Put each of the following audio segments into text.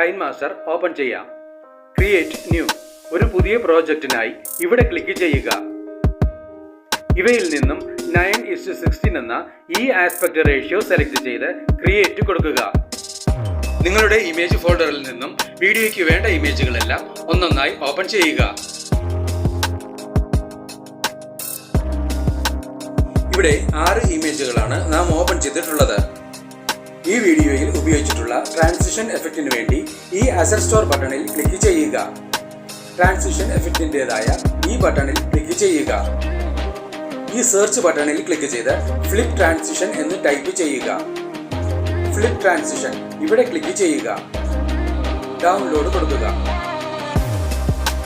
KineMaster open ചെയ്യാം. Create new ഒരു പുതിയ പ്രോജക്റ്റിനായി ഇവിടെ ക്ലിക്ക് ചെയ്യുക. ഇവയിൽ നിന്നും 9:16 എന്ന ഈ ആസ്പെക്ട് റേഷ്യോ സെലക്ട് ചെയ്ത് ക്രിയേറ്റ് കൊടുക്കുക. നിങ്ങളുടെ ഇമേജ് ഫോൾഡറിൽ നിന്നും വീഡിയോയ്ക്ക് വേണ്ട ഇമേജുകളെല്ലാം ഒന്നൊന്നായി ഓപ്പൺ ചെയ്യുക. ഇവിടെ 6 ഇമേജുകളാണ് നാം ഓപ്പൺ ചെയ്തിട്ടുള്ളത്. ഈ വീഡിയോയിൽ ഉപയോഗിച്ചിട്ടുള്ള ട്രാൻസിഷൻ എഫക്റ്റിന് വേണ്ടി ഈ അസറ്റ് സ്റ്റോർ ബട്ടണിൽ ക്ലിക്ക് ചെയ്യുക. ട്രാൻസിഷൻ എഫക്റ്റിൻ്റെതായ ഈ ബട്ടണിൽ ക്ലിക്ക് ചെയ്യുക. ഈ സെർച്ച് ബട്ടണിൽ ക്ലിക്ക് ചെയ്ത് ഫ്ലിപ്പ് ട്രാൻസിഷൻ എന്ന് ടൈപ്പ് ചെയ്യുക. ഫ്ലിപ്പ് ട്രാൻസിഷൻ ഇവിടെ ക്ലിക്ക് ചെയ്യുക. ഡൗൺലോഡ് കൊടുക്കുക.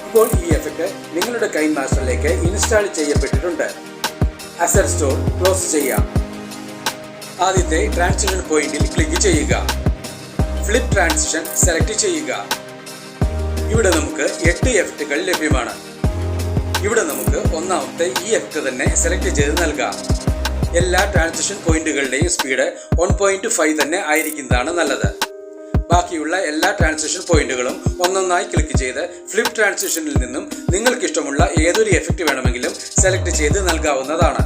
ഇപ്പോൾ ഈ എഫക്റ്റ് നിങ്ങളുടെ കൈൻമാസ്റ്ററിലേക്ക് ഇൻസ്റ്റാൾ ചെയ്യപ്പെട്ടിട്ടുണ്ട്. അസറ്റ് സ്റ്റോർ ക്ലോസ് ചെയ്യാം. ആദ്യത്തെ ട്രാൻസിഷൻ പോയിന്റിൽ ക്ലിക്ക് ചെയ്യുക. ഫ്ലിപ്പ് ട്രാൻസിഷൻ സെലക്ട് ചെയ്യുക. ഇവിടെ നമുക്ക് 8 എഫക്റ്റുകൾ ലഭ്യമാണ്. ഇവിടെ നമുക്ക് ഒന്നാമത്തെ ഈ എഫക്റ്റ് തന്നെ സെലക്ട് ചെയ്ത് നൽകാം. എല്ലാ ട്രാൻസിഷൻ പോയിന്റുകളുടെയും സ്പീഡ് 1.5 തന്നെ ആയിരിക്കുന്നതാണ് നല്ലത്. ബാക്കിയുള്ള എല്ലാ ട്രാൻസിഷൻ പോയിന്റുകളും ഒന്നൊന്നായി ക്ലിക്ക് ചെയ്ത് ഫ്ലിപ്പ് ട്രാൻസിഷനിൽ നിന്നും നിങ്ങൾക്കിഷ്ടമുള്ള ഏതൊരു എഫക്റ്റ് വേണമെങ്കിലും സെലക്ട് ചെയ്ത് നൽകാവുന്നതാണ്.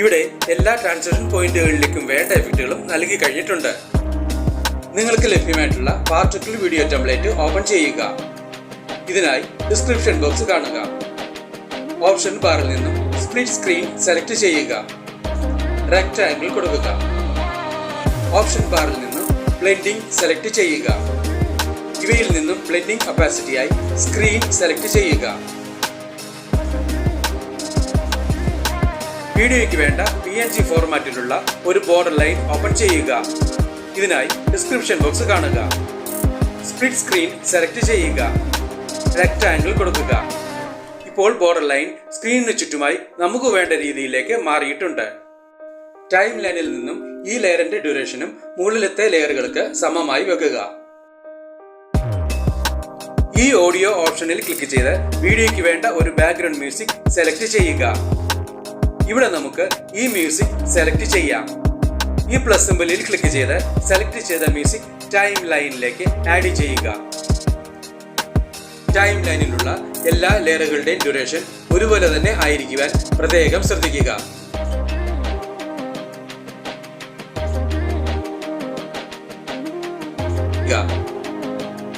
ഇവിടെ എല്ലാ ട്രാൻസിഷൻ പോയിന്റുകളിലേക്കും വേണ്ട എഫക്റ്റുകളും നൽകി കഴിഞ്ഞിട്ടുണ്ട്. നിങ്ങൾക്ക് ലഭ്യമായിട്ടുള്ള പാർട്ടിക്കിൾ വീഡിയോ ടെംപ്ലേറ്റ് ഓപ്പൺ ചെയ്യുക. ഇതിനായി ഡിസ്ക്രിപ്ഷൻ ബോക്സ് കാണുക. ഓപ്ഷൻ ബാറിൽ നിന്നും സ്പ്ലിറ്റ് സ്ക്രീൻ സെലക്ട് ചെയ്യുക. റെക്ടാംഗിൾ കൊടുക്കുക. ഓപ്ഷൻ ബാറിൽ നിന്നും ബ്ലെൻഡിംഗ് സെലക്ട് ചെയ്യുക. ഇവയിൽ നിന്നും ബ്ലെൻഡിംഗ് ഒപ്പാസിറ്റിയായി സ്ക്രീൻ സെലക്ട് ചെയ്യുക. വീഡിയോയ്ക്ക് വേണ്ട PNG ഫോർമാറ്റിലുള്ള ഒരു ബോർഡർ ലൈൻ ഓപ്പൺ ചെയ്യുക. ഇതിനായി ഡിസ്ക്രിപ്ഷൻ ബോക്സ് കാണുക. സ്പ്ലിറ്റ് സ്ക്രീൻ സെലക്ട് ചെയ്യുക. റെക്ടാംഗിൾ കൊടുക്കുക. ഇപ്പോൾ ബോർഡർ ലൈൻ സ്ക്രീനിന് ചുറ്റുമായി നമുക്ക് വേണ്ട രീതിയിലേക്ക് മാറിയിട്ടുണ്ട്. ടൈം ലൈനിൽ നിന്നും ഈ ലെയറിന്റെ ഡ്യൂറേഷനും മുകളിലത്തെ ലെയറുകൾക്ക് സമമായി വെക്കുക. ഈ ഓഡിയോ ഓപ്ഷനിൽ ക്ലിക്ക് ചെയ്ത് വീഡിയോയ്ക്ക് വേണ്ട ഒരു ബാക്ക്ഗ്രൗണ്ട് മ്യൂസിക് സെലക്ട് ചെയ്യുക. ഇവിടെ നമുക്ക് ഈ മ്യൂസിക് സെലക്ട് ചെയ്യാം. ഈ പ്ലസ് സിംബലിൽ ക്ലിക്ക് ചെയ്ത് സെലക്ട് ചെയ്ത മ്യൂസിക് ടൈം ലൈനിലേക്ക് ആഡ് ചെയ്യുക. ടൈം ലൈനിലുള്ള എല്ലാ ലെയറുകളുടെയും ഡ്യൂറേഷൻ ഒരുപോലെ തന്നെ ആയിരിക്കുവാൻ പ്രത്യേകം ശ്രദ്ധിക്കുക.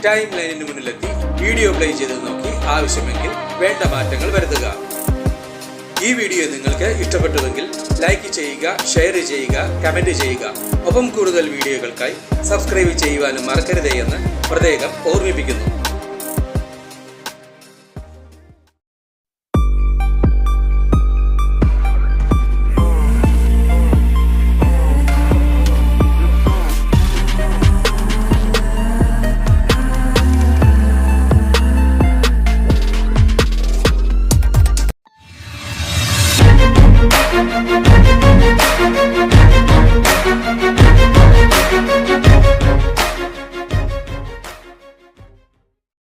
ടൈം ലൈനിന് മുന്നിലെത്തി വീഡിയോ പ്ലേ ചെയ്ത് നോക്കി ആവശ്യമെങ്കിൽ വേണ്ട മാറ്റങ്ങൾ വരുത്തുക. ഈ വീഡിയോ നിങ്ങൾക്ക് ഇഷ്ടപ്പെട്ടുവെങ്കിൽ ലൈക്ക് ചെയ്യുക, ഷെയർ ചെയ്യുക, കമന്റ് ചെയ്യുക. ഒപ്പം കൂടുതൽ വീഡിയോകൾക്കായി സബ്സ്ക്രൈബ് ചെയ്യുവാനും മറക്കരുതേ എന്ന് പ്രത്യേകം ഓർമ്മിപ്പിക്കുന്നു. Thank you.